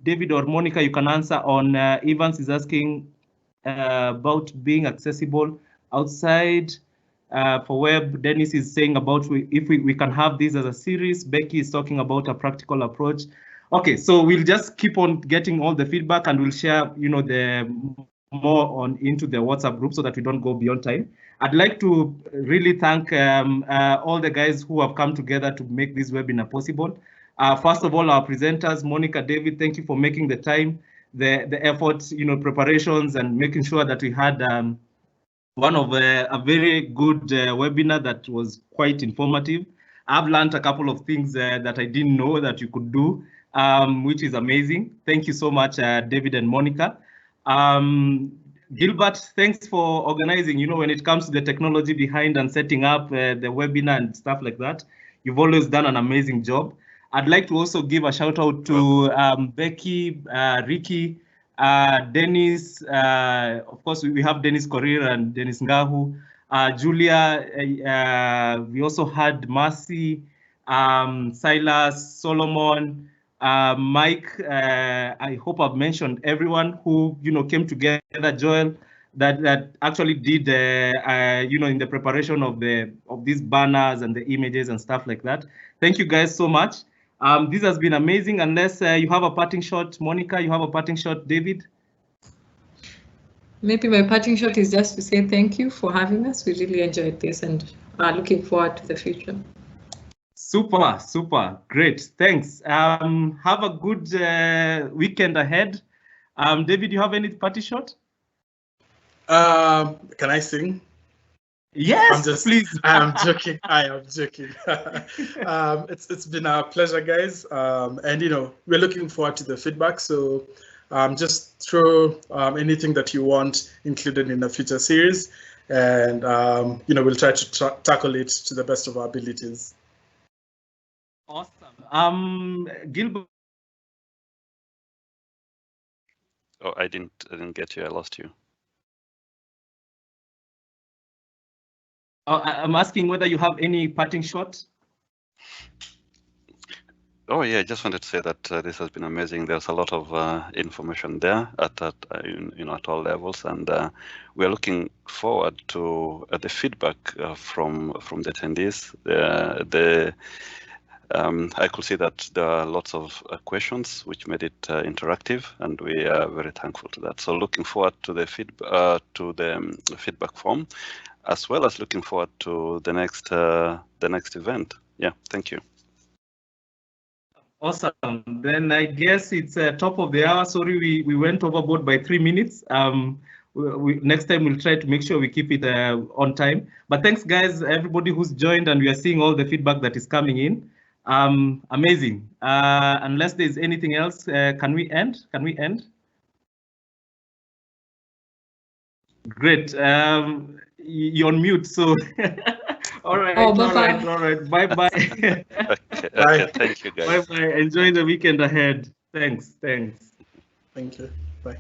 David or Monica, you can answer on Evans is asking about being accessible outside for web. Dennis is saying about if we can have this as a series. Becky is talking about a practical approach. Okay, so we'll just keep on getting all the feedback, and we'll share, the more on into the WhatsApp group so that we don't go beyond time. I'd like to really thank all the guys who have come together to make this webinar possible. First of all, our presenters, Monica, David, thank you for making the time, the efforts, preparations, and making sure that we had one of a very good webinar that was quite informative. I've learned a couple of things that I didn't know that you could do, which is amazing. Thank you so much, David and Monica. Gilbert, thanks for organizing. When it comes to the technology behind and setting up the webinar and stuff like that, you've always done an amazing job. I'd like to also give a shout out to Becky, Ricky, Dennis. Of course, we have Dennis Korir and Dennis Ngahu. Julia, we also had Mercy, Silas, Solomon, Mike. I hope I've mentioned everyone who came together. Joel, that actually did in the preparation of these banners and the images and stuff like that. Thank you guys so much. This has been amazing. Unless you have a parting shot, Monica, you have a parting shot, David? Maybe my parting shot is just to say thank you for having us. We really enjoyed this and are looking forward to the future. Super, super, great, thanks. Have a good weekend ahead. David, you have any party shot? Can I sing? Yes, please. I'm joking. I am joking. It's been a pleasure, guys. And we're looking forward to the feedback. So just throw anything that you want included in the future series, and we'll try to tackle it to the best of our abilities. Awesome. Gilbert. Oh, I didn't get you. I lost you. I'm asking whether you have any parting shot. Oh yeah, I just wanted to say that this has been amazing. There's a lot of information there at all levels, and we are looking forward to the feedback from the attendees. I could see that there are lots of questions which made it interactive, and we are very thankful to that. So looking forward to the feedback form, as well as looking forward to the next event. Yeah, thank you. Awesome. Then I guess it's top of the hour. Sorry, we went overboard by 3 minutes. Next time we'll try to make sure we keep it on time. But thanks, guys, everybody who's joined, and we are seeing all the feedback that is coming in. Amazing. Unless there's anything else, can we end? Can we end? Great. You're on mute, so. All right, all right. Bye-bye. Okay, thank you, guys. Bye-bye. Enjoy the weekend ahead. Thanks. Thank you. Bye.